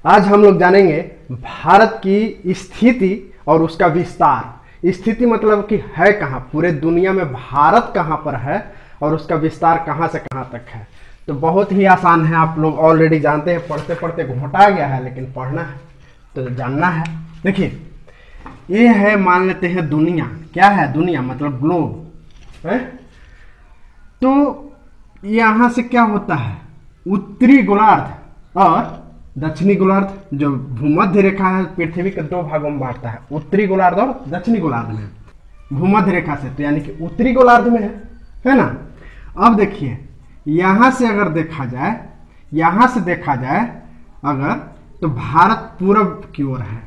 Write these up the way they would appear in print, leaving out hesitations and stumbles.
आज हम लोग जानेंगे भारत की स्थिति और उसका विस्तार। स्थिति मतलब कि है कहाँ, पूरे दुनिया में भारत कहाँ पर है और उसका विस्तार कहाँ से कहाँ तक है। तो बहुत ही आसान है, आप लोग ऑलरेडी जानते हैं, पढ़ते पढ़ते घोटा गया है, लेकिन पढ़ना है तो जानना है। देखिए ये है, मान लेते हैं दुनिया। क्या है दुनिया? मतलब ग्लोब है। तो यहाँ से क्या होता है, उत्तरी गोलार्ध और दक्षिणी गोलार्ध, जो भूमध्य रेखा है पृथ्वी के दो भागों में बांटता है, उत्तरी गोलार्ध और दक्षिणी गोलार्ध में। भूमध्य रेखा से तो यानी कि उत्तरी गोलार्ध में है ना। अब देखिए यहाँ से अगर देखा जाए, यहाँ से देखा जाए अगर, तो भारत पूरब की ओर है।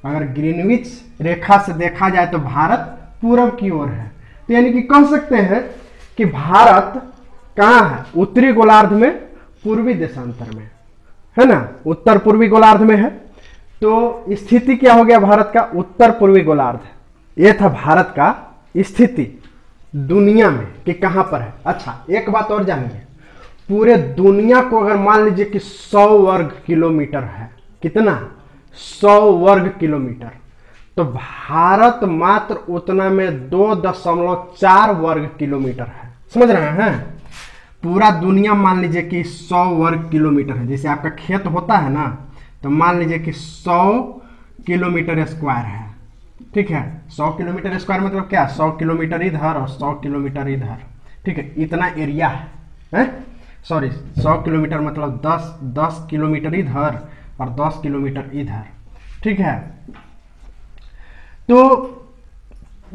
अगर ग्रीनविच रेखा से देखा जाए तो भारत पूरब की ओर है। तो यानी कि कह सकते हैं कि भारत कहाँ है, उत्तरी गोलार्ध में, पूर्वी देशांतर में, है ना, उत्तर पूर्वी गोलार्ध में है। तो स्थिति क्या हो गया भारत का, उत्तर पूर्वी गोलार्ध। ये था भारत का स्थिति दुनिया में कि कहां पर है। अच्छा एक बात और जानिए, पूरे दुनिया को अगर मान लीजिए कि 100 वर्ग किलोमीटर है, कितना, 100 वर्ग किलोमीटर, तो भारत मात्र उतना में 2.4 वर्ग किलोमीटर है। समझ रहे हैं? पूरा दुनिया मान लीजिए कि 100 वर्ग किलोमीटर है। जैसे आपका खेत होता है ना, तो मान लीजिए कि 100 किलोमीटर स्क्वायर है। ठीक है, 100 किलोमीटर स्क्वायर मतलब क्या, 100 किलोमीटर इधर और 100 किलोमीटर इधर। ठीक है, इतना एरिया है, सॉरी 100 किलोमीटर मतलब 10 किलोमीटर इधर और 10 किलोमीटर इधर। ठीक है, तो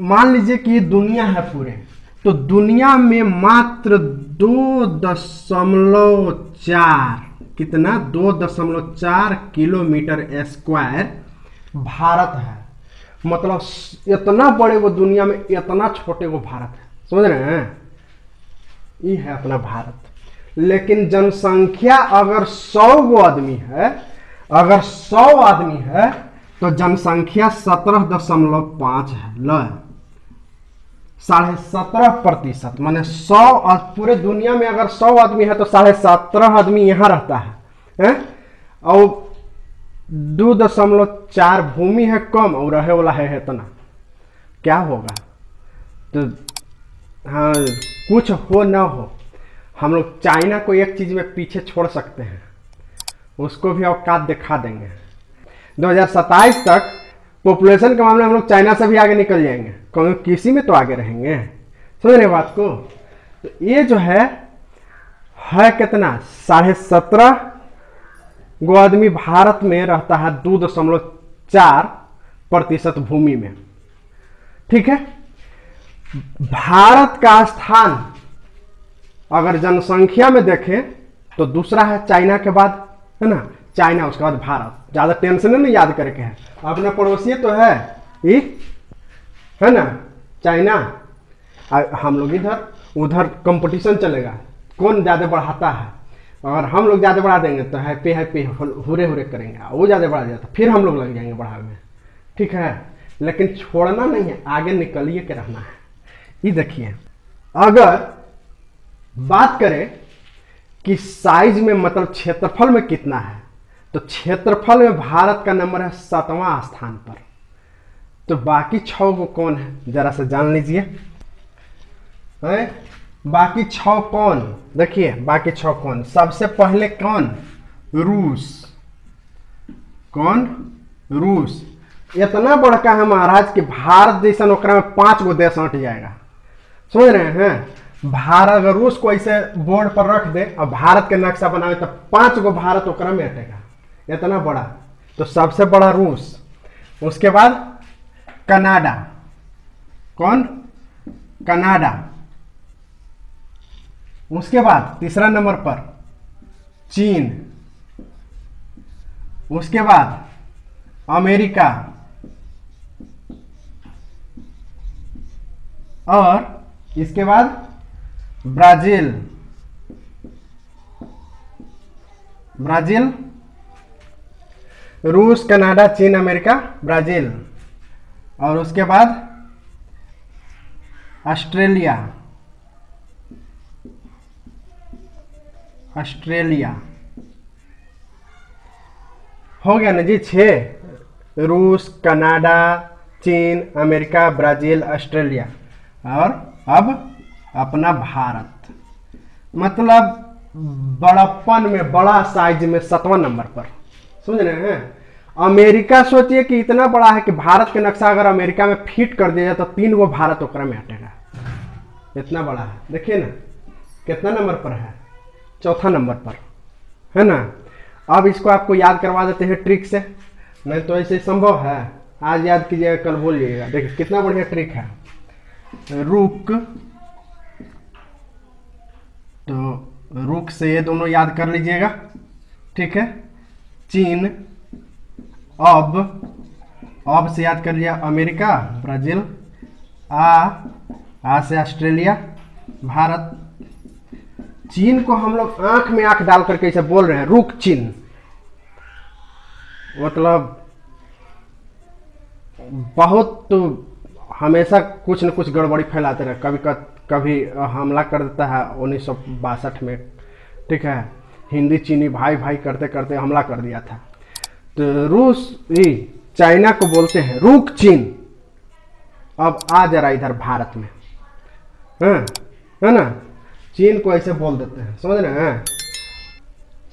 मान लीजिए कि दुनिया है पूरे, तो दुनिया में मात्र 2.4, कितना, 2.4 किलोमीटर स्क्वायर भारत है। मतलब इतना बड़े वो दुनिया में, इतना छोटे वो भारत है। समझ रहे हैं? ये है अपना भारत। लेकिन जनसंख्या अगर 100 गो आदमी है, अगर 100 आदमी है तो जनसंख्या 17.5 है। लो 17.5%, माने 100, और पूरे दुनिया में अगर 100 आदमी है तो 17.5 आदमी यहाँ रहता है? और 2.4 भूमि है कम और रहे वाला है इतना, क्या होगा? तो हाँ, कुछ हो ना हो, हम लोग चाइना को एक चीज में पीछे छोड़ सकते हैं, उसको भी औकात दिखा देंगे। 2027 तक पॉपुलेशन के मामले में हम लोग चाइना से भी आगे निकल जाएंगे, क्योंकि किसी में तो आगे रहेंगे। समझ रहे बात को? तो ये जो है कितना, 17.5 गो आदमी भारत में रहता है 2.4% भूमि में। ठीक है, भारत का स्थान अगर जनसंख्या में देखें तो दूसरा है चाइना के बाद, है ना, चाइना उसके बाद भारत। ज्यादा टेंशन नहीं याद करके है, अपना पड़ोसी तो है ये, है ना, चाइना। हम लोग इधर उधर कंपटीशन चलेगा, कौन ज्यादा बढ़ाता है। अगर हम लोग ज्यादा बढ़ा देंगे तो हैप्पी हैप्पी हुरे हुरे करेंगे, वो ज्यादा बढ़ा दिया तो फिर हम लोग लग जाएंगे बढ़ाने। ठीक है, लेकिन छोड़ना नहीं है, आगे निकलिए के रहना है। ये देखिए, अगर बात करें कि साइज में, मतलब क्षेत्रफल में कितना है, तो क्षेत्रफल में भारत का नंबर है 7वां स्थान पर। तो बाकी 6 को कौन है, जरा से जान लीजिए। बाकी 6 कौन, देखिए बाकी 6 कौन। सबसे पहले कौन, रूस। कौन, रूस। इतना बड़का है महाराज कि भारत जैसा ओकरा में 5 गो देश हट जाएगा। समझ रहे हैं? भारत अगर रूस को ऐसे बोर्ड पर रख दे और भारत के नक्शा बनावे तो 5 गो भारत ओकरा में हटेगा, इतना बड़ा। तो सबसे बड़ा रूस, उसके बाद कनाडा। कौन, कनाडा। उसके बाद तीसरा नंबर पर चीन। उसके बाद अमेरिका, और इसके बाद ब्राजील। ब्राजील, रूस, कनाडा, चीन, अमेरिका, ब्राजील। और उसके बाद ऑस्ट्रेलिया। ऑस्ट्रेलिया हो गया ना जी 6। रूस, कनाडा, चीन, अमेरिका, ब्राजील, ऑस्ट्रेलिया और अब अपना भारत, मतलब बड़प्पन में, बड़ा साइज में 7वां नंबर पर। समझ रहे हैं? अमेरिका सोचिए कि इतना बड़ा है कि भारत के नक्शा अगर अमेरिका में फिट कर दिया जाए तो 3 गो भारत ओकरा में हटेगा, इतना बड़ा है। देखिए ना कितना नंबर पर है, 4था नंबर पर है ना। अब इसको आपको याद करवा देते हैं ट्रिक से, नहीं तो ऐसे संभव है। आज याद कीजिएगा, कल भूलिएगा। देखिए कितना बढ़िया ट्रिक है। रुक, तो रुक से ये दोनों याद कर लीजिएगा, ठीक है। चीन, अब से याद कर लिया अमेरिका, ब्राजील, आ से ऑस्ट्रेलिया, भारत। चीन को हम लोग आंख में आंख डाल करके इसे बोल रहे हैं रुक चीन, मतलब बहुत तो हमेशा कुछ न कुछ गड़बड़ी फैलाते रहे। कभी हमला कर देता है 1962 में, ठीक है। हिंदी चीनी भाई भाई करते करते हमला कर दिया था। तो रूस चाइना को बोलते हैं रुक चीन। अब आ जरा इधर भारत में, है ना। चीन को ऐसे बोल देते हैं, समझ रहे हैं?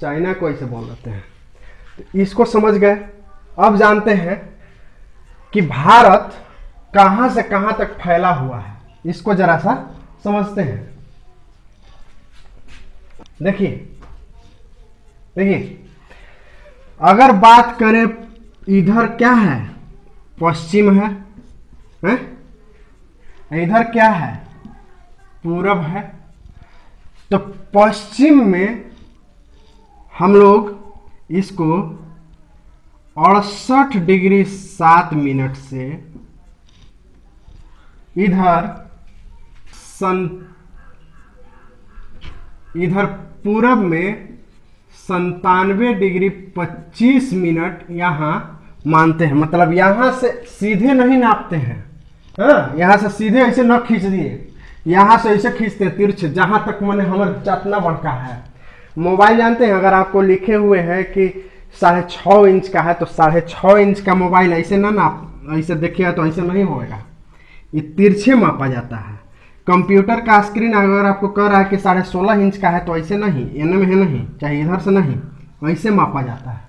चाइना को ऐसे बोल देते हैं। तो इसको समझ गए। अब जानते हैं कि भारत कहां से कहां तक फैला हुआ है, इसको जरा सा समझते हैं। देखिए अगर बात करें, इधर क्या है, पश्चिम है, इधर क्या है, पूरब है। तो पश्चिम में हम लोग इसको 68 डिग्री 7 मिनट से इधर पूरब में 97 डिग्री 25 मिनट यहां मानते हैं। मतलब यहां से सीधे नहीं नापते हैं, हाँ, यहां से सीधे ऐसे न खींच दिए, यहां से ऐसे खींचते हैं तिरछे, जहां तक मैंने हमारे चतना बढ़का है। मोबाइल जानते हैं, अगर आपको लिखे हुए हैं कि 6.5 इंच का है तो 6.5 इंच का मोबाइल ऐसे ना नाप, ऐसे देखिएगा तो ऐसे नहीं होगा, ये तिरछे मापा जाता है। कंप्यूटर का स्क्रीन अगर आपको कह रहा है कि 16.5 इंच का है तो ऐसे नहीं, एन में है नहीं, चाहे इधर से नहीं, ऐसे मापा जाता है।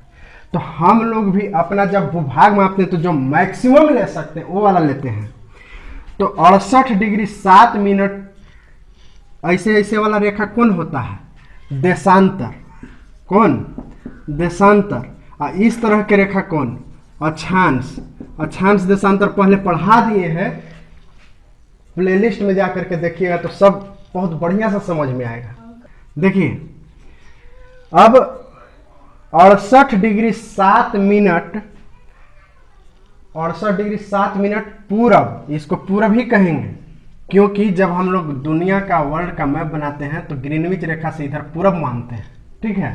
तो हम लोग भी अपना जब भूभाग मापते हैं तो जो मैक्सिमम ले सकते हैं वो वाला लेते हैं। तो 68 डिग्री 7 मिनट ऐसे ऐसे वाला रेखा कौन होता है, देशांतर। कौन, देशांतर। इस तरह के रेखा कौन, अक्षांश। अक्षांश देशांतर पहले पढ़ा दिए हैं, प्लेलिस्ट में जाकर के देखिएगा तो सब बहुत बढ़िया से समझ में आएगा। देखिए अब 68 डिग्री 7 मिनट, 68 डिग्री 7 मिनट पूरब, इसको पूरब ही कहेंगे क्योंकि जब हम लोग दुनिया का, वर्ल्ड का मैप बनाते हैं तो ग्रीनविच रेखा से इधर पूरब मानते हैं, ठीक है।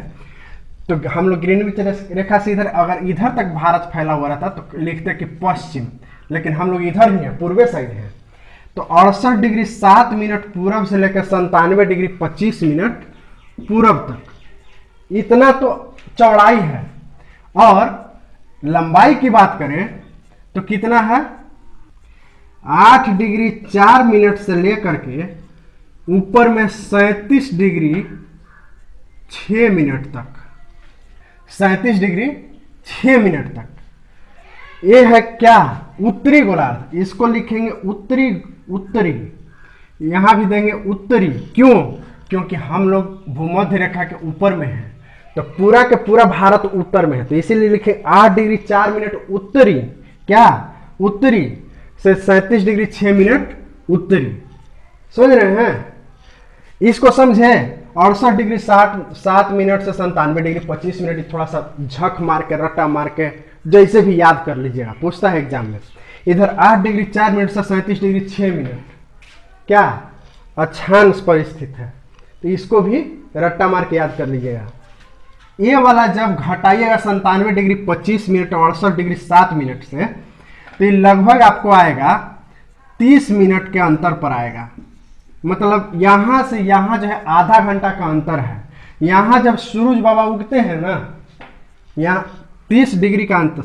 तो हम लोग ग्रीनविच रेखा से इधर, अगर इधर तक भारत फैला हुआ रहता तो लिखते कि पश्चिम, लेकिन हम लोग इधर ही हैं, पूर्वे साइड हैं। तो 68 डिग्री 7 मिनट पूरब से लेकर 97 डिग्री 25 मिनट पूरब तक, इतना तो चौड़ाई है। और लंबाई की बात करें तो कितना है, 8 डिग्री 4 मिनट से लेकर के ऊपर में 37 डिग्री 6 मिनट तक, 37 डिग्री 6 मिनट तक। ये है क्या, उत्तरी गोलार्ध। इसको लिखेंगे उत्तरी, यहां भी देंगे उत्तरी। क्यों, क्योंकि हम लोग भूमध्य रेखा के ऊपर में हैं, तो पूरा के पूरा भारत उत्तर में है, तो इसीलिए लिखे 8 डिग्री 4 मिनट उत्तरी। क्या, उत्तरी से 37 डिग्री 6 मिनट उत्तरी। समझ रहे हैं? इसको समझे। 68 डिग्री 7 मिनट से 97 डिग्री 25 मिनट, थोड़ा सा झक मार के, रट्टा मार के, जैसे भी याद कर लीजिएगा, पूछता है एग्जाम में। इधर 8 डिग्री 4 मिनट से 37 डिग्री 6 मिनट क्या, अक्षांश पर स्थित है, तो इसको भी रट्टा मार के याद कर लीजिएगा। ये वाला जब घटाइएगा 97 डिग्री 25 मिनट और 68 डिग्री 7 मिनट से, तो ये लगभग आपको आएगा 30 मिनट के अंतर पर आएगा। मतलब यहां से यहां जो है आधा घंटा का अंतर है। यहां जब सूरज बाबा उगते हैं ना, यहाँ 30 डिग्री का अंतर,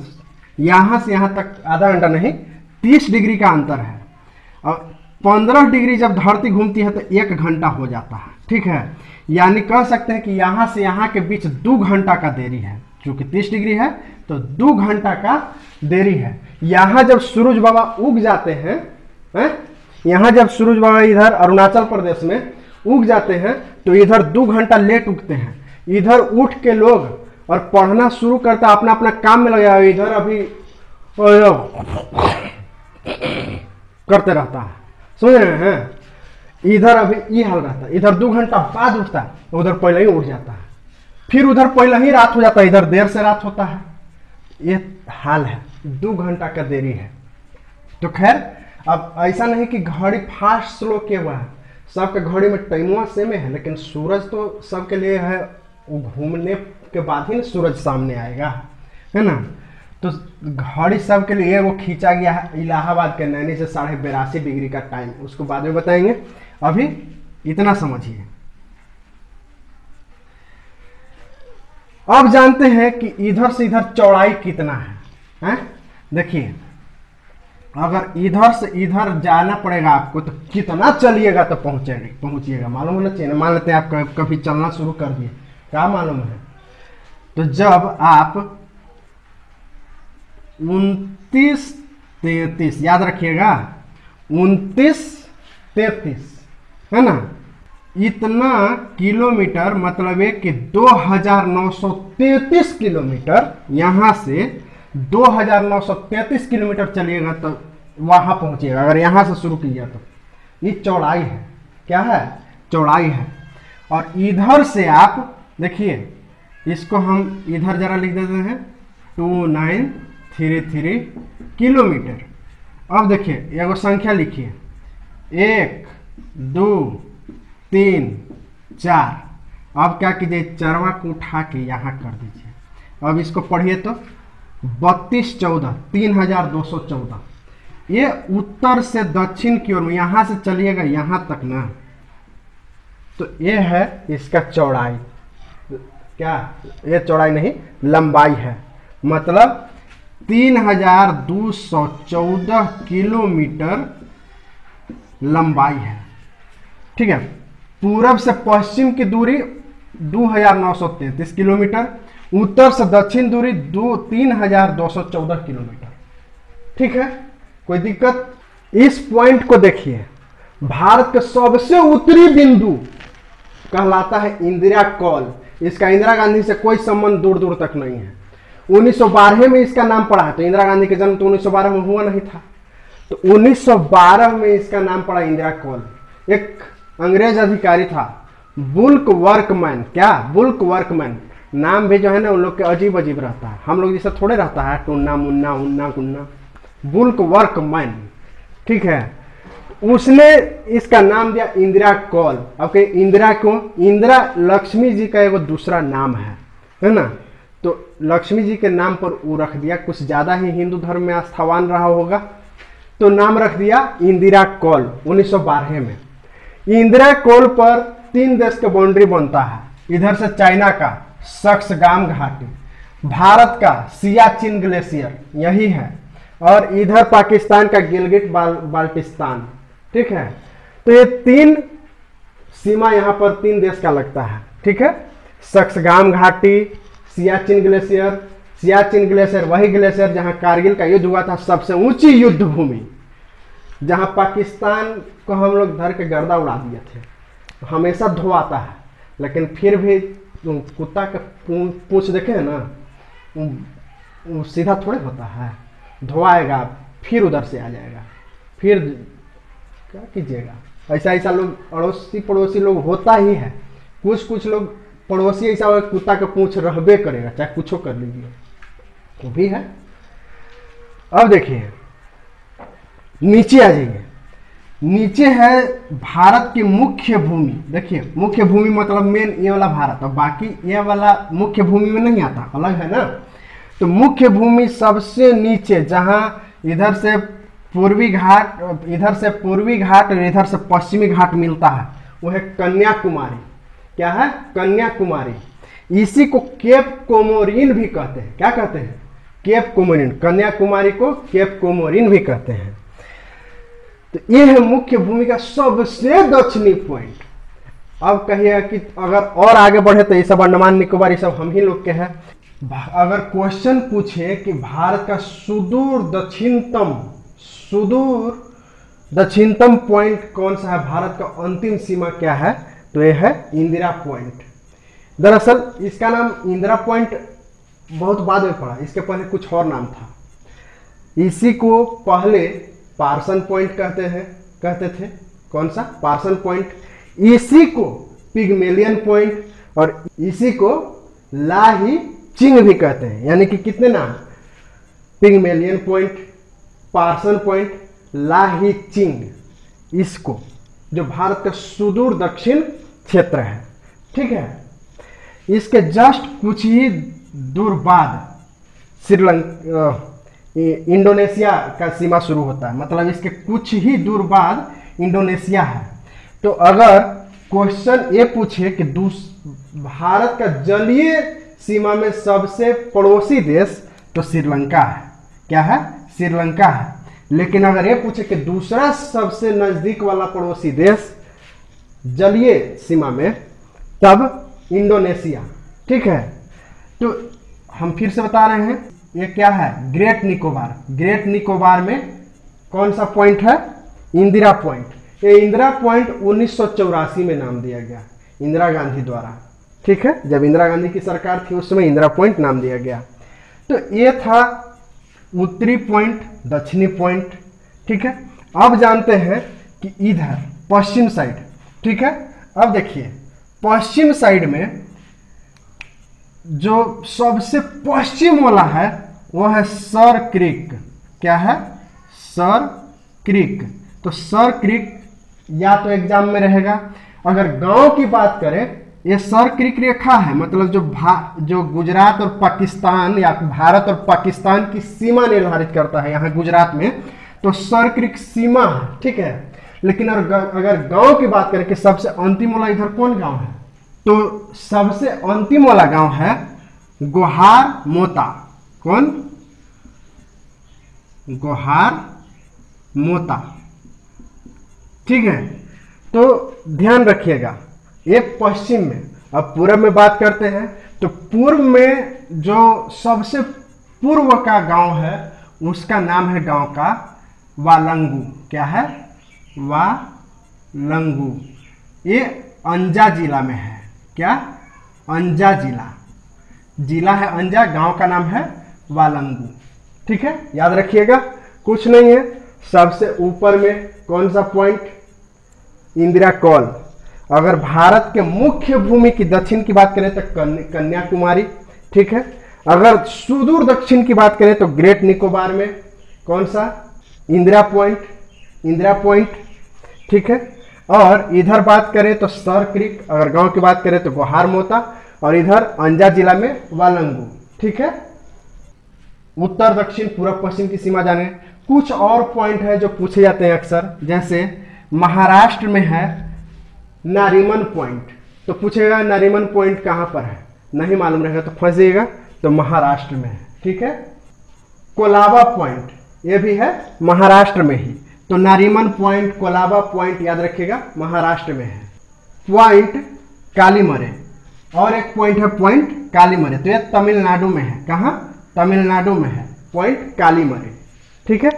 यहाँ से यहाँ तक आधा घंटा नहीं 30 डिग्री का अंतर है। और 15 डिग्री जब धरती घूमती है तो 1 घंटा हो जाता है, ठीक है। यानी कह सकते हैं कि यहाँ से यहाँ के बीच 2 घंटा का देरी है, क्योंकि 30 डिग्री है तो 2 घंटा का देरी है। यहाँ जब सूरज बाबा उग जाते हैं, यहाँ जब सूरज बाबा इधर अरुणाचल प्रदेश में उग जाते हैं तो इधर 2 घंटा लेट उगते हैं। इधर उठ के लोग और पढ़ना शुरू करता, अपना अपना काम में लगा, इधर अभी करते रहता है, समझ रहे हैं। इधर अभी ये हाल रहता है, इधर 2 घंटा बाद उठता है, उधर पहले ही उठ जाता है, फिर उधर पहले ही रात हो जाता है, इधर देर से रात होता है। ये हाल है, 2 घंटा का देरी है। तो खैर अब ऐसा नहीं कि घड़ी फास्ट स्लो किया हुआ है, सबके घड़ी में टाइमवा सेम है, लेकिन सूरज तो सबके लिए है, वो घूमने के बाद ही ना सूरज सामने आएगा, है ना। तो घड़ी सबके लिए वो खींचा गया है इलाहाबाद के नैनी से 82.5 डिग्री का टाइम, उसको बाद में बताएंगे, अभी इतना समझिए। अब जानते हैं कि इधर से इधर चौड़ाई कितना है? देखिए अगर इधर से इधर जाना पड़ेगा आपको तो कितना चलिएगा तो पहुंचिएगा, मालूम होना चाहिए। मान लेते हैं आप कभी चलना शुरू कर दिए, क्या मालूम है। तो जब आप 29-33 याद रखिएगा, 29-33 है ना, इतना किलोमीटर मतलब है कि 2933 किलोमीटर, यहाँ से 2933 किलोमीटर चलिएगा तो वहां पहुंचिएगा। अगर यहाँ से शुरू किया तो ये चौड़ाई है, क्या है? चौड़ाई है। और इधर से आप देखिए, इसको हम इधर जरा लिख देते हैं 2933 किलोमीटर। अब देखिए एगो संख्या लिखिए, 1 2 3 4। अब क्या कीजिए, चरवा को उठा के यहाँ कर दीजिए। अब इसको पढ़िए तो 3214 3214। ये उत्तर से दक्षिण की ओर, यहाँ से चलिएगा यहाँ तक ना, तो ये है इसका चौड़ाई। क्या ये चौड़ाई नहीं, लंबाई है। मतलब 3214 किलोमीटर लंबाई है, ठीक है। पूरब से पश्चिम की दूरी 2933 किलोमीटर, उत्तर से दक्षिण दूरी 3214 किलोमीटर, ठीक है। कोई दिक्कत? इस पॉइंट को देखिए, भारत के सबसे उत्तरी बिंदु कहलाता है इंदिरा कॉल। इसका इंदिरा गांधी से कोई संबंध दूर दूर तक नहीं है। 1912 में इसका नाम पड़ा है, तो इंदिरा गांधी का जन्म तो 1912 में हुआ नहीं था, तो 1912 में इसका नाम पड़ा इंदिरा कॉल। एक अंग्रेज अधिकारी था, बुल्क वर्कमैन। क्या? Bulk workman. नाम भी जो है ना उन लोग के अजीब अजीब रहता है, हम लोग जैसा थोड़े रहता है टुन्ना मुन्ना उन्ना कुन्ना। बुल्क वर्कमैन, ठीक है। उसने इसका नाम दिया इंदिरा कॉल। अब इंदिरा क्यों? इंदिरा लक्ष्मी जी का एगो दूसरा नाम है ना, तो लक्ष्मी जी के नाम पर वो रख दिया। कुछ ज्यादा ही हिंदू धर्म में आस्थावान रहा होगा, तो नाम रख दिया इंदिरा कॉल 1912 में। इंदिरा कॉल पर 3 देश का बाउंड्री बनता है। इधर से चाइना का सक्सगाम घाटी, भारत का सियाचिन ग्लेशियर यही है, और इधर पाकिस्तान का गिलगिट बाल्टिस्तान, ठीक है। तो ये 3 सीमा यहाँ पर 3 देश का लगता है, ठीक है। सक्सगाम घाटी, सियाचिन ग्लेशियर वही ग्लेशियर जहाँ कारगिल का युद्ध हुआ था, सबसे ऊंची युद्ध भूमि, जहाँ पाकिस्तान को हम लोग धर के गर्दा उड़ा दिए थे। हमेशा धोआता है, लेकिन फिर भी कुत्ता का पूंछ देखे है ना, वो सीधा थोड़े होता है, धोआएगा फिर उधर से आ जाएगा, फिर क्या कीजिएगा। ऐसा लोग अड़ोसी पड़ोसी लोग होता ही है। कुछ लोग पड़ोसी ऐसा हो, कुत्ता का पूंछ रहबे करेगा, चाहे कुछ कर लीजिए, वो भी है। अब देखिए नीचे आ जाइए, नीचे है भारत की मुख्य भूमि। देखिए मुख्य भूमि मतलब मेन ये वाला भारत, और बाकी ये वाला मुख्य भूमि में नहीं आता, अलग है ना। तो मुख्य भूमि सबसे नीचे, जहाँ इधर से पूर्वी घाट और इधर से पश्चिमी घाट मिलता है, वो है कन्याकुमारी। क्या है? कन्याकुमारी। इसी को केप कोमोरिन भी कहते हैं। क्या कहते हैं? Cap Comorin. कन्याकुमारी को केप कोमोरिन भी कहते हैं। तो ये है मुख्य भूमि का सबसे दक्षिणी पॉइंट। अब कहिएगा कि अगर और आगे बढ़े तो ये सब अंडमान निकोबार ये सब हम ही लोग के हैं। अगर क्वेश्चन पूछे कि भारत का सुदूर दक्षिणतम पॉइंट कौन सा है, भारत का अंतिम सीमा क्या है, तो ये है इंदिरा पॉइंट। दरअसल इसका नाम इंदिरा पॉइंट बहुत बाद में पड़ा, इसके पहले कुछ और नाम था। इसी को पहले पार्सन पॉइंट कहते थे। कौन सा? Parson point. इसी को पिग्मेलियन पॉइंट और इसी को लाही चिंग भी कहते हैं। यानी कि कितने नाम? पिग्मेलियन पॉइंट, पार्सन पॉइंट, लाही चिंग। इसको जो भारत का सुदूर दक्षिण क्षेत्र है, ठीक है, इसके जस्ट कुछ ही दूर बाद श्रीलंका इंडोनेशिया का सीमा शुरू होता है। मतलब इसके कुछ ही दूर बाद इंडोनेशिया है। तो अगर क्वेश्चन ये पूछे कि भारत का जलीय सीमा में सबसे पड़ोसी देश, तो श्रीलंका है। क्या है? श्रीलंका है। लेकिन अगर ये पूछे कि दूसरा सबसे नजदीक वाला पड़ोसी देश जलीय सीमा में, तब इंडोनेशिया। ठीक है, तो हम फिर से बता रहे हैं, ये क्या है? ग्रेट निकोबार। ग्रेट निकोबार में कौन सा पॉइंट है? इंदिरा पॉइंट। ये इंदिरा पॉइंट 1984 में नाम दिया गया इंदिरा गांधी द्वारा। ठीक है, जब इंदिरा गांधी की सरकार थी उस समय इंदिरा पॉइंट नाम दिया गया। तो ये था उत्तरी पॉइंट, दक्षिणी पॉइंट। ठीक है, अब जानते हैं कि इधर पश्चिम साइड। ठीक है, अब देखिए पश्चिम साइड में जो सबसे पश्चिम वाला है वो है सर क्रीक। क्या है? Sir creek. तो सर क्रीक या तो एग्जाम में रहेगा। अगर गांव की बात करें, ये सर क्रीक रेखा है, मतलब जो गुजरात और पाकिस्तान या भारत और पाकिस्तान की सीमा निर्धारित करता है यहाँ गुजरात में, तो सर क्रीक सीमा है। ठीक है, लेकिन अगर गांव की बात करें कि सबसे अंतिम वाला इधर कौन गांव है, तो सबसे अंतिम वाला गांव है गोहार मोता। कौन? गोहार मोता। ठीक है, तो ध्यान रखिएगा ये पश्चिम में। अब पूर्व में बात करते हैं, तो पूर्व में जो सबसे पूर्व का गांव है उसका नाम है गांव का वालंगू। क्या है? वालंगू। ये अंजा जिला में है। क्या? अंजा जिला है अंजा, गांव का नाम है वालंगू। ठीक है, याद रखिएगा, कुछ नहीं है। सबसे ऊपर में कौन सा पॉइंट? इंदिरा कॉल। अगर भारत के मुख्य भूमि की दक्षिण की बात करें तो कन्याकुमारी। ठीक है, अगर सुदूर दक्षिण की बात करें तो ग्रेट निकोबार में कौन सा? इंदिरा पॉइंट। ठीक है, और इधर बात करें तो सर क्रीक। अगर गांव की बात करें तो गोहार मोता, और इधर अंजा जिला में वालंगू। ठीक है, उत्तर दक्षिण पूर्व पश्चिम की सीमा जाने। कुछ और पॉइंट है जो पूछे जाते हैं अक्सर, जैसे महाराष्ट्र में है नारीमन पॉइंट। तो पूछेगा नारीमन पॉइंट कहां पर है, नहीं मालूम रहेगा तो फंस जाइएगा, तो महाराष्ट्र में है। ठीक है, कोलाबा पॉइंट ये भी है महाराष्ट्र में ही। तो नारीमन पॉइंट, कोलाबा पॉइंट याद रखिएगा, महाराष्ट्र में है। पॉइंट कालीमरे, और एक पॉइंट है पॉइंट कालीमरे, तो ये तमिलनाडु में है। कहाँ? तमिलनाडु में है पॉइंट कालीमरे। ठीक है,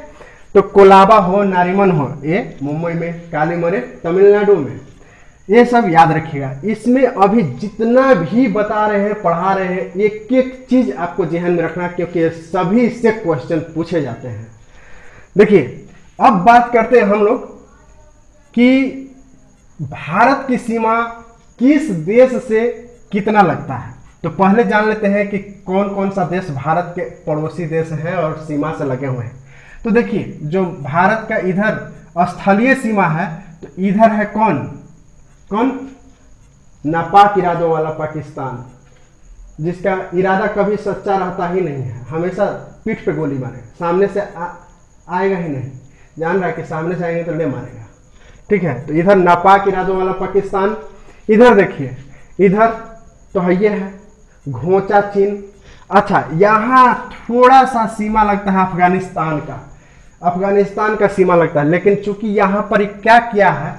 तो कोलाबा हो, नारीमन हो, ये मुंबई में, कालीमरे तमिलनाडु में। ये सब याद रखिएगा। इसमें अभी जितना भी बता रहे हैं, पढ़ा रहे हैं, एक एक चीज आपको ध्यान में रखना, क्योंकि सभी से क्वेश्चन पूछे जाते हैं। देखिए, अब बात करते हैं हम लोग कि भारत की सीमा किस देश से कितना लगता है। तो पहले जान लेते हैं कि कौन कौन सा देश भारत के पड़ोसी देश है और सीमा से लगे हुए हैं। तो देखिए, जो भारत का इधर स्थलीय सीमा है, तो इधर है कौन? नापाक इरादों वाला पाकिस्तान, जिसका इरादा कभी सच्चा रहता ही नहीं है, हमेशा पीठ पे गोली मारे, सामने से आएगा ही नहीं, जान रहा है कि सामने से आएंगे तो ले मारेगा। ठीक है, तो इधर नापाक इरादों वाला पाकिस्तान। इधर देखिए, इधर तो है, ये है घोचा चीन। अच्छा, यहाँ थोड़ा सा सीमा लगता है अफगानिस्तान का, अफगानिस्तान का सीमा लगता है, लेकिन चूंकि यहाँ पर क्या किया है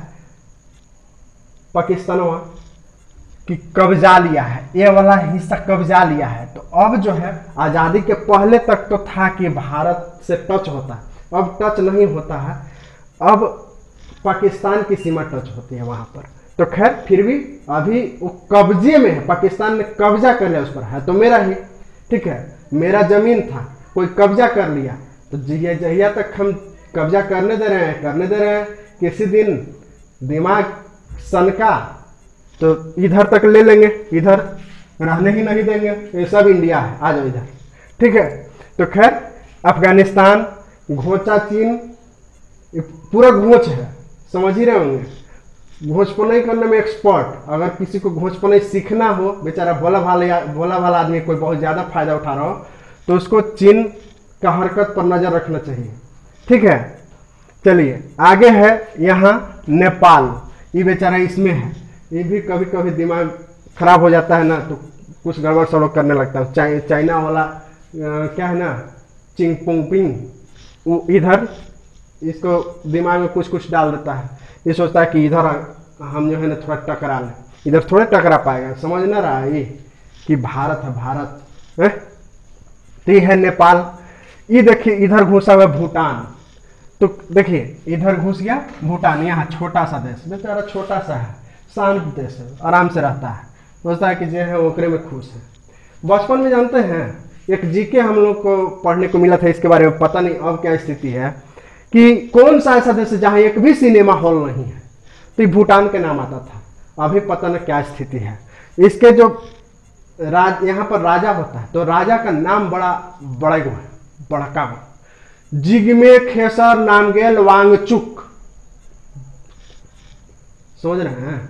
पाकिस्तान कि कब्जा लिया है, ये वाला हिस्सा कब्जा लिया है, तो अब जो है आज़ादी के पहले तक तो था कि भारत से टच होता है, अब टच नहीं होता है, अब पाकिस्तान की सीमा टच होती है वहाँ पर। तो खैर फिर भी अभी वो कब्जे में है, पाकिस्तान ने कब्जा कर लिया उस पर, है तो मेरा ही, ठीक है, मेरा जमीन था, कोई कब्जा कर लिया, तो जहिया तक हम कब्जा करने दे रहे हैं, किसी दिन दिमाग सनका तो इधर तक ले लेंगे, इधर रहने ही नहीं देंगे, ये सब इंडिया है, आ जाओ इधर, ठीक है। तो खैर अफगानिस्तान, घोचा चीन, पूरा घोच है, समझ ही रहे होंगे, घोचपनई करने में एक्सपर्ट। अगर किसी को घोचपनई सीखना हो, बेचारा भोला भाला आदमी कोई बहुत ज़्यादा फायदा उठा रहा हो, तो उसको चीन का हरकत पर नज़र रखना चाहिए, ठीक है। चलिए आगे है यहाँ नेपाल, ये बेचारा इसमें है, ये भी कभी कभी दिमाग खराब हो जाता है ना, तो कुछ गड़बड़ सड़क करने लगता है। चाइना वाला क्या है ना, चिंगपुंगपिंग, वो इधर इसको दिमाग में कुछ कुछ डाल देता है, ये सोचता है कि इधर हम जो है ना थोड़ा टकरा लें, इधर थोड़े टकरा पाएगा, समझ ना रहा है ये कि भारत है, भारत है। तो ये है नेपाल। ये देखिए इधर घुसा हुआ भूटान, तो देखिए इधर घुस गया भूटान, यहाँ छोटा सा देश, बेचारा छोटा सा है, शांत देश है, आराम से रहता है, सोचता है कि जो है ओकरे में खुश है। बचपन में जानते हैं एक जीके हम लोग को पढ़ने को मिला था, इसके बारे में पता नहीं अब क्या स्थिति है, कि कौन सा ऐसा देश है जहाँ एक भी सिनेमा हॉल नहीं है, तो ये भूटान के नाम आता था, अभी पता नहीं क्या स्थिति है। इसके जो यहाँ पर राजा होता है, तो राजा का नाम बड़का जिग्मे खेसर नामगेल वांगचुक, समझ रहे हैं,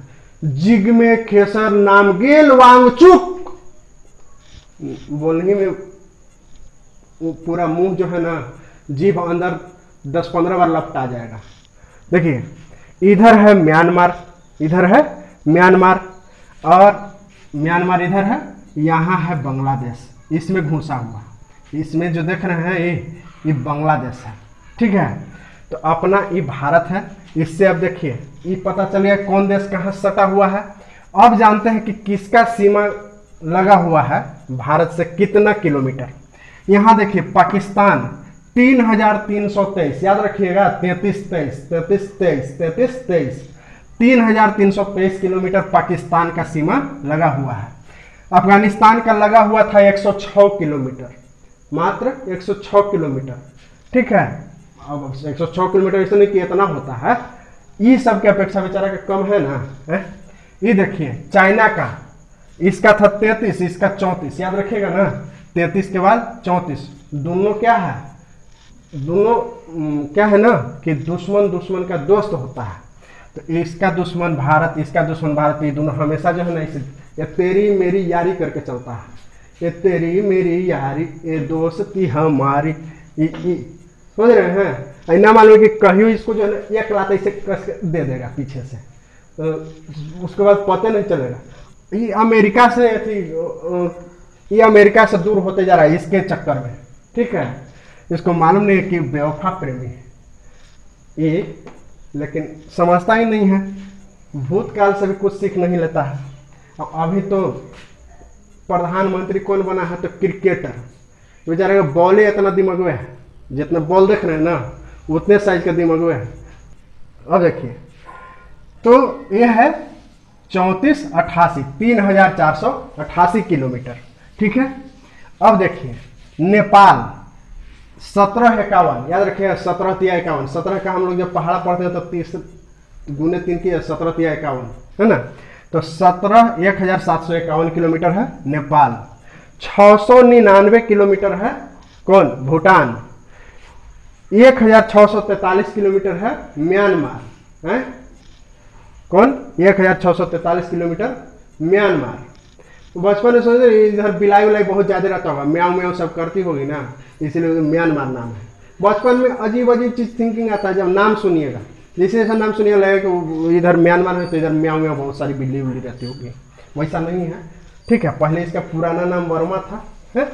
जिग्मे खेसर नामगेल वांगचुक, बोलने में पूरा मुंह जो है ना, जीभ अंदर 10-15 बार लपटा जाएगा। देखिए इधर है म्यांमार, इधर है म्यांमार, और म्यांमार इधर है, यहाँ है बांग्लादेश, इसमें घुसा हुआ, इसमें जो देख रहे हैं ये बांग्लादेश है, ठीक है। तो अपना ये भारत है, इससे अब देखिए ये पता चल गया कौन देश कहाँ सटा हुआ है। अब जानते हैं कि किसका सीमा लगा हुआ है भारत से कितना किलोमीटर। यहाँ देखिए पाकिस्तान 3323, याद रखिएगा 3323 किलोमीटर पाकिस्तान का सीमा लगा हुआ है। अफगानिस्तान का लगा हुआ था 106 किलोमीटर, मात्र 106 किलोमीटर, ठीक है। अब 106 किलोमीटर ऐसा नहीं कि इतना होता है, ये सब की अपेक्षा बेचारा का कम है ना है? ये देखिए चाइना का, इसका था 33, इसका 34, याद रखिएगा ना, 33 के बाद 34, दोनों क्या है, दोनों क्या है ना कि दुश्मन का दोस्त होता है। तो इसका दुश्मन भारत, इसका दुश्मन भारत, ये दोनों हमेशा जो है ना इसे ये तेरी मेरी यारी करके चलता है, ये तेरी मेरी यारी, ये दोस्ती हमारी, समझ रहे हैं। ऐना मालूम कि कहियो इसको जो है ना एक लात ऐसे कस दे देगा पीछे से, तो उसके बाद पता नहीं चलेगा। ये अमेरिका से ये अमेरिका से दूर होते जा रहा है इसके चक्कर में, ठीक है। इसको मालूम नहीं है कि बेवफा प्रेमी है ये, लेकिन समझता ही नहीं है, भूतकाल से भी कुछ सीख नहीं लेता है। अब अभी तो प्रधानमंत्री कौन बना है, तो क्रिकेटर, बेचारे का बॉल ही इतना दिमागवे है, जितना बॉल देख रहे हैं ना उतने साइज का दिमागवे है। अब देखिए तो यह है 3488, 3488 किलोमीटर, ठीक है। अब देखिए नेपाल 1751, याद रखिएगा 17×51, 17 का हम लोग जब पहाड़ा पढ़ते हैं तो 30 गुने 3 की 17×51 है ना, तो 17,1751 किलोमीटर है नेपाल। 699 किलोमीटर है कौन, भूटान। 1643 किलोमीटर है म्यांमार, है कौन, 1643 किलोमीटर म्यांमार। बचपन में सोच रहे इधर बिलाई उलाई बहुत ज्यादा रहता होगा, म्याऊ म्याऊ सब करती होगी ना, इसलिए म्यांमार नाम है। बचपन में अजीब अजीब चीज थिंकिंग आता है जब नाम सुनिएगा, जैसे जैसा नाम सुनिएगा लगेगा कि इधर म्यांमार है तो इधर म्याऊ म्याऊ बहुत सारी बिल्ली उल्ली रहती होगी, वैसा नहीं है। ठीक है, पहले इसका पुराना नाम वर्मा था, है?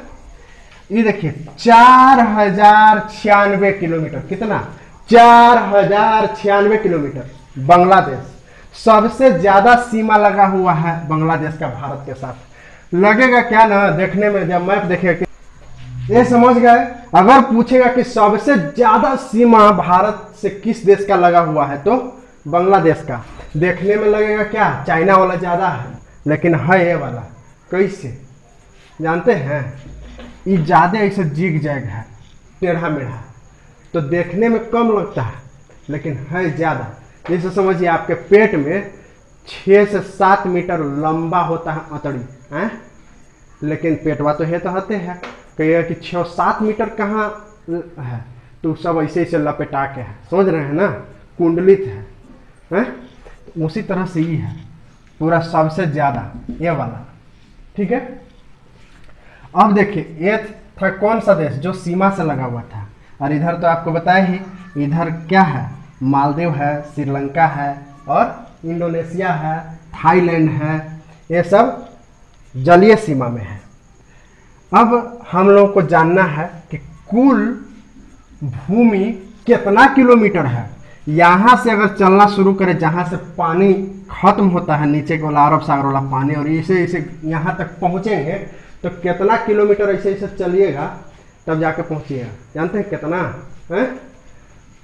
ये देखिए 4096 किलोमीटर, कितना? 4096 किलोमीटर बांग्लादेश। सबसे ज्यादा सीमा लगा हुआ है बांग्लादेश का भारत के साथ। लगेगा क्या ना देखने में, जब मैप देखेगा ये समझ गए। अगर पूछेगा कि सबसे ज्यादा सीमा भारत से किस देश का लगा हुआ है, तो बांग्लादेश का। देखने में लगेगा क्या चाइना वाला ज्यादा है, लेकिन है ये वाला। कैसे जानते हैं? ये ज्यादा ऐसे जिग जैग है, टेढ़ा मेढ़ा, तो देखने में कम लगता है लेकिन है ज्यादा। जैसे समझिए आपके पेट में 6 से 7 मीटर लंबा होता है अतड़ी है, लेकिन पेटवा तो है तो हते है, कहिएगा कि 6-7 मीटर कहाँ है, तो सब ऐसे ऐसे लपेटा के है, समझ रहे हैं ना, कुंडलित है? उसी तरह से ही है पूरा सबसे ज्यादा ये वाला। ठीक है, अब देखिए ये था कौन सा देश जो सीमा से लगा हुआ था, और इधर तो आपको बताया ही, इधर क्या है, मालदीव है, श्रीलंका है, और इंडोनेशिया है, थाईलैंड है, ये सब जलीय सीमा में है। अब हम लोग को जानना है कि कुल भूमि कितना किलोमीटर है। यहाँ से अगर चलना शुरू करें, जहाँ से पानी खत्म होता है नीचे के वाला अरब सागर वाला पानी, और इसे इसे यहाँ तक पहुँचेंगे तो कितना किलोमीटर ऐसे ऐसे चलिएगा तब जाके पहुँचिएगा। जानते हैं कितना है?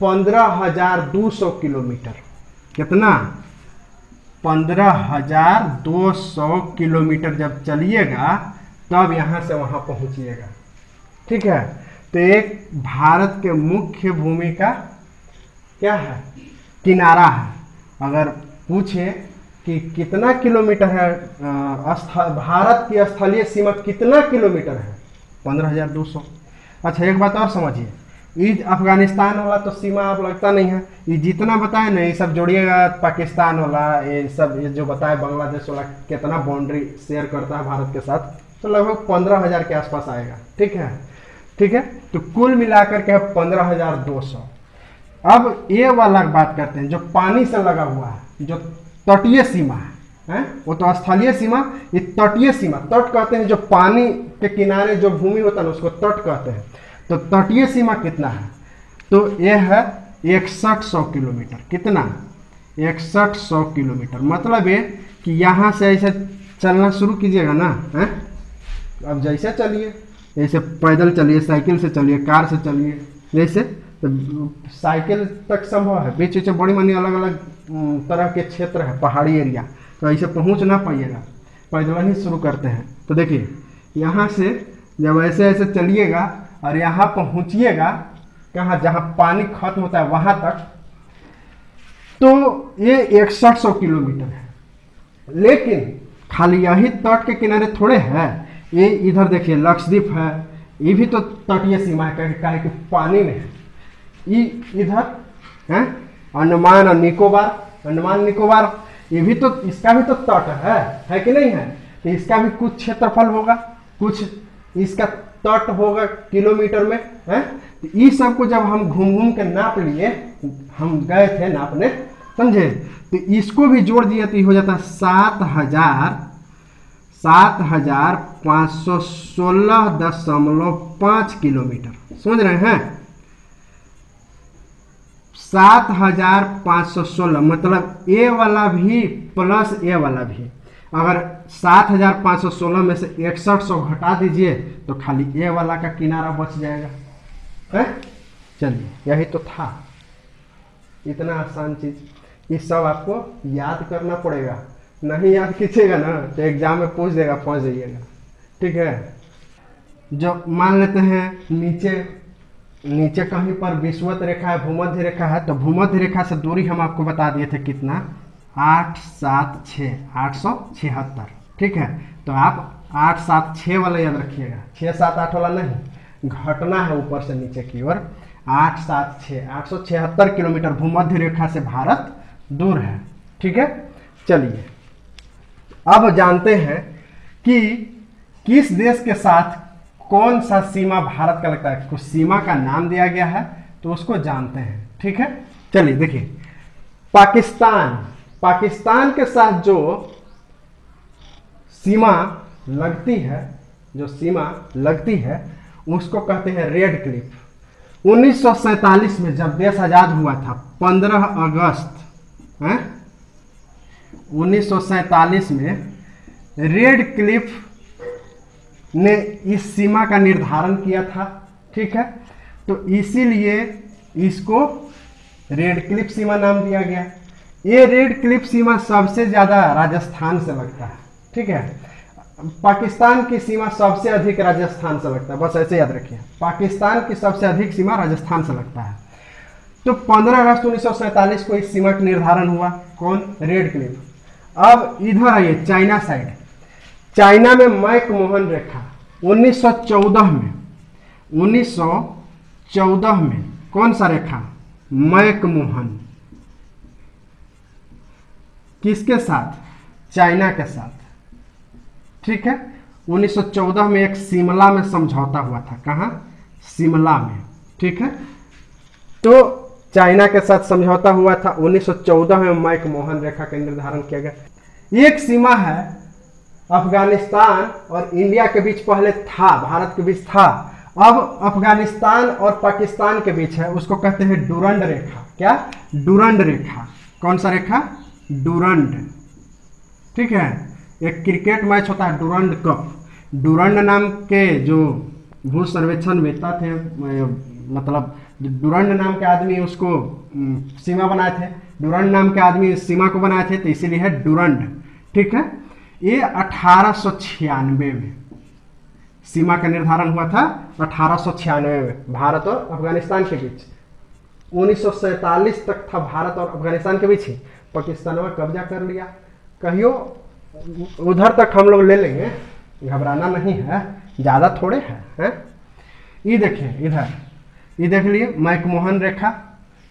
15,200 किलोमीटर। कितना? 15,200 किलोमीटर जब चलिएगा तब यहाँ से वहाँ पहुँचिएगा। ठीक है, तो एक भारत के मुख्य भूमि का क्या है, किनारा है। अगर पूछे कि कितना किलोमीटर है, भारत की स्थलीय सीमा कितना किलोमीटर है, 15,200। अच्छा एक बात और समझिए, ईद अफगानिस्तान वाला तो सीमा आप लगता नहीं है, ये जितना बताए ना ये सब जोड़िएगा, पाकिस्तान वाला ये सब, ये जो बताए बांग्लादेश वाला कितना बाउंड्री शेयर करता है भारत के साथ, तो लगभग 15,000 के आसपास आएगा। ठीक है, ठीक है, तो कुल मिलाकर के 15,200। अब ये वाला बात करते हैं जो पानी से लगा हुआ है, जो तटीय सीमा है, वो तो स्थलीय सीमा, ये तटीय सीमा, तट कहते हैं जो पानी के किनारे जो भूमि होता है ना उसको तट कहते हैं। तो तटीय सीमा कितना है, तो ये है 6100 किलोमीटर। कितना? 6100 किलोमीटर। मतलब ये कि यहाँ से ऐसे चलना शुरू कीजिएगा ना, है? अब जैसे चलिए, जैसे पैदल चलिए, साइकिल से चलिए, कार से चलिए, जैसे तो साइकिल तक संभव है, बीच बीच में बड़ी मनी अलग अलग तरह के क्षेत्र है, पहाड़ी एरिया, तो ऐसे पहुंच ना पाइएगा, पैदल ही शुरू करते हैं। तो देखिए यहाँ से जब ऐसे ऐसे चलिएगा और यहाँ पहुँचिएगा कहाँ, जहाँ पानी खत्म होता है वहाँ तक, तो ये 6100 किलोमीटर है। लेकिन खाली यही तट के किनारे थोड़े है, ये इधर देखिए लक्षद्वीप है, ये भी तो तटीय सीमा है, काहे कि पानी में है। ये इधर है अंडमान और निकोबार, अंडमान निकोबार, ये भी तो, इसका भी तो तट है कि नहीं है, तो इसका भी कुछ क्षेत्रफल होगा, कुछ इसका तट होगा किलोमीटर में, है? तो इस सब को जब हम घूम घूम के नाप लिए, हम गए थे नापने, समझे, तो इसको भी जोड़ दिया तो ये हो जाता है 7,516.5 किलोमीटर। समझ रहे हैं? 7,516, मतलब ए वाला भी प्लस ए वाला भी। अगर 7,516 में से 6100 घटा दीजिए तो खाली ए वाला का किनारा बच जाएगा, है? चलिए यही तो था, इतना आसान चीज, ये सब आपको याद करना पड़ेगा। नहीं याद कीजिएगा ना तो एग्जाम में पूछ देगा, पहुंच जाइएगा। ठीक है, जो मान लेते हैं नीचे कहीं पर विषुवत रेखा है, भूमध्य रेखा है, तो भूमध्य रेखा से दूरी हम आपको बता दिए थे कितना, 876। ठीक है, तो आप 876 वाला याद रखिएगा, 678 वाला नहीं, घटना है ऊपर से नीचे की ओर। 876 किलोमीटर भूमध्य रेखा से भारत दूर है। ठीक है, चलिए अब जानते हैं कि किस देश के साथ कौन सा सीमा भारत का लगता है। कुछ सीमा का नाम दिया गया है तो उसको जानते हैं। ठीक है, चलिए देखिए, पाकिस्तान के साथ जो सीमा लगती है, जो सीमा लगती है उसको कहते हैं रेड क्लिफ। 1947 में जब देश आजाद हुआ था 15 अगस्त 1947 में रेड क्लिफ ने इस सीमा का निर्धारण किया था। ठीक है, तो इसीलिए इसको रेड क्लिफ सीमा नाम दिया गया। ये रेड क्लिफ सीमा सबसे ज्यादा राजस्थान से लगता है। ठीक है, पाकिस्तान की सीमा सबसे अधिक राजस्थान से लगता है, बस ऐसे याद रखिए, पाकिस्तान की सबसे अधिक सीमा राजस्थान से लगता है। तो 15 अगस्त 1947 को इस सीमा का निर्धारण हुआ। कौन? Red Cliff. अब इधर आइए चाइना साइड। चाइना में मैकमोहन रेखा 1914 में कौन सा रेखा? मैकमोहन। किसके साथ? चाइना के साथ। ठीक है, 1914 में एक शिमला में समझौता हुआ था। कहां? शिमला में। ठीक है, तो चाइना के साथ समझौता हुआ था 1914 में। मैकमोहन रेखा का निर्धारण किया गया। एक सीमा है अफगानिस्तान और इंडिया के बीच, पहले था भारत के बीच था, अब अफगानिस्तान और पाकिस्तान के बीच है, उसको कहते हैं डुरंड रेखा। क्या? डुरंड रेखा। कौन सा रेखा? डुरंड। ठीक है, एक क्रिकेट मैच होता है डुरंड कप। डुरंड नाम के जो भू सर्वेक्षण वेता थे, मतलब डुरंड नाम के आदमी उसको सीमा बनाए थे, डुरंड नाम के आदमी सीमा को बनाए थे, तो इसीलिए है डुरंड। ठीक है, ये 1896 में सीमा का निर्धारण हुआ था। 1896 में भारत और अफगानिस्तान के बीच। 1947 तक था भारत और अफगानिस्तान के बीच ही, पाकिस्तान में कब्जा कर लिया। कहियो उधर तक हम लोग ले लेंगे, घबराना नहीं है, ज़्यादा थोड़े है। ये देखिए इधर, ये देख लिए मैकमोहन रेखा,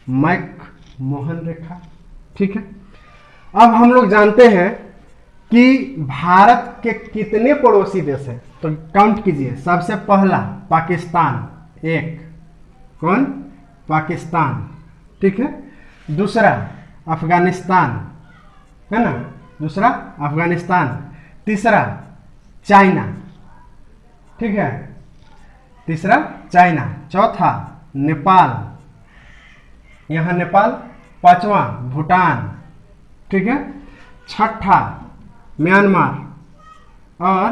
मैकमोहन रेखा। ठीक है, अब हम लोग जानते हैं कि भारत के कितने पड़ोसी देश हैं, तो काउंट कीजिए। सबसे पहला पाकिस्तान, एक। कौन? पाकिस्तान। ठीक है, दूसरा अफगानिस्तान, है ना, दूसरा अफगानिस्तान। तीसरा चाइना। ठीक है, तीसरा चाइना। चौथा नेपाल, यहां नेपाल। पांचवा भूटान। ठीक है, छठा म्यांमार और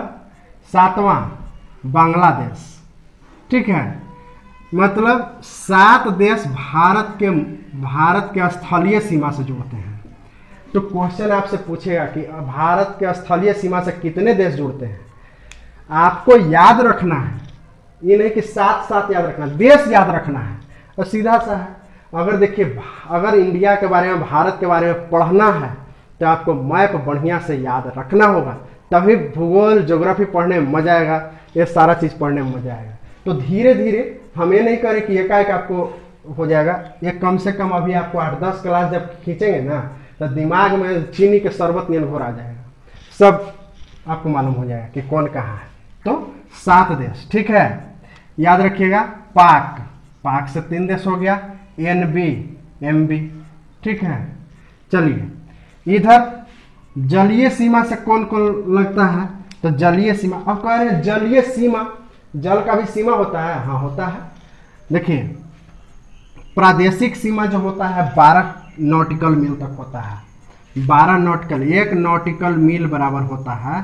सातवां बांग्लादेश। ठीक है, मतलब 7 देश भारत के स्थलीय सीमा से जुड़ते हैं। तो क्वेश्चन आपसे पूछेगा कि भारत के स्थलीय सीमा से कितने देश जुड़ते हैं। आपको याद रखना है, ये नहीं कि साथ याद रखना, देश याद रखना है। और सीधा सा है, अगर देखिए, अगर इंडिया के बारे में, भारत के बारे में पढ़ना है तो आपको मैप बढ़िया से याद रखना होगा, तभी भूगोल ज्योग्राफी पढ़ने में मजा आएगा, ये सारा चीज़ पढ़ने में मजा आएगा। तो धीरे धीरे हम ये नहीं करें कि एकाएक आपको हो जाएगा। ये कम से कम अभी आपको 8-10 क्लास जब खींचेंगे ना, तो दिमाग में चीनी के शरबत नियन घोर आ जाएगा, सब आपको मालूम हो जाएगा कि कौन कहाँ है। तो 7 देश। ठीक है, याद रखिएगा। पाक से 3 देश हो गया, NB, MB। ठीक है, चलिए इधर जलीय सीमा से कौन कौन लगता है, तो जलीय सीमा। अब कह रहे हैं जलीय सीमा, जल का भी सीमा होता है? हाँ होता है। देखिए, प्रादेशिक सीमा जो होता है 12 नॉटिकल मील तक होता है। 12 नॉटिकल, 1 नॉटिकल मील बराबर होता है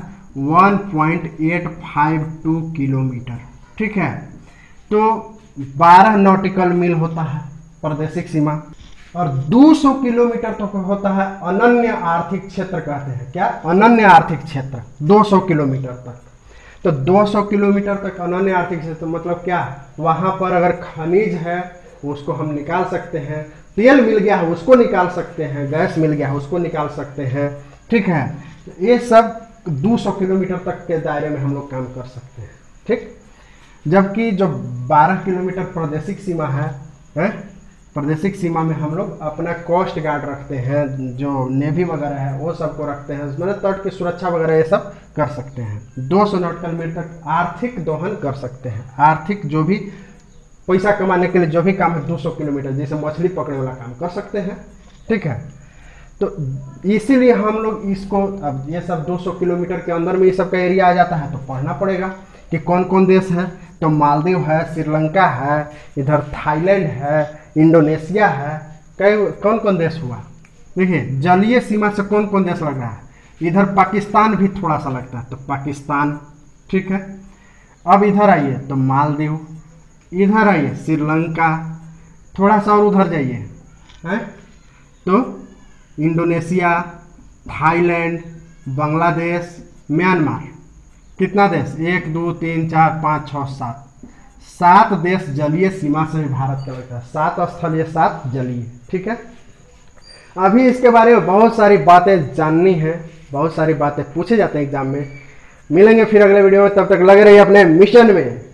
1.852 किलोमीटर। ठीक है, तो 12 नॉटिकल मील होता है प्रादेशिक सीमा, और 200 किलोमीटर तक होता है अनन्य आर्थिक क्षेत्र कहते हैं। क्या? अनन्य आर्थिक क्षेत्र 200 किलोमीटर तक। तो 200 किलोमीटर तक अनन्य आर्थिक क्षेत्र मतलब क्या? वहाँ पर अगर खनिज है उसको हम निकाल सकते हैं, तेल मिल गया है उसको निकाल सकते हैं, गैस मिल गया है उसको निकाल सकते हैं। ठीक है, ये सब 200 किलोमीटर तक के दायरे में हम लोग काम कर सकते हैं। ठीक, जबकि जो 12 किलोमीटर प्रादेशिक सीमा है, प्रादेशिक सीमा में हम लोग अपना कोस्ट गार्ड रखते हैं, जो नेवी वगैरह है वो सबको रखते हैं, मतलब तट की सुरक्षा वगैरह ये सब कर सकते हैं। 200 नॉटिकल मील तक आर्थिक दोहन कर सकते हैं। आर्थिक जो भी पैसा कमाने के लिए जो भी काम है 200 किलोमीटर, जैसे मछली पकड़ने वाला काम कर सकते हैं। ठीक है, तो इसीलिए हम लोग इसको, अब ये सब 200 किलोमीटर के अंदर में ये सब का एरिया आ जाता है, तो पढ़ना पड़ेगा कि कौन कौन देश है। तो मालदीव है, श्रीलंका है, इधर थाईलैंड है, इंडोनेशिया है, कई कौन कौन देश हुआ। देखिए जलीय सीमा से कौन कौन देश लग रहा है, इधर पाकिस्तान भी थोड़ा सा लगता है, तो पाकिस्तान, ठीक है। अब इधर आइए तो मालदीव, इधर आइए श्रीलंका, थोड़ा सा और उधर जाइए हैं तो इंडोनेशिया, थाईलैंड, बांग्लादेश, म्यांमार। कितना देश, 1 2 3 4 5 6 7, 7 देश जलीय सीमा से भी भारत का लगता है, 7 स्थलीय 7 जलीय, ठीक है। अभी इसके बारे में बहुत सारी बातें जाननी है, बहुत सारी बातें पूछे जाते हैं एग्जाम में। मिलेंगे फिर अगले वीडियो में, तब तक लगे रहिए अपने मिशन में।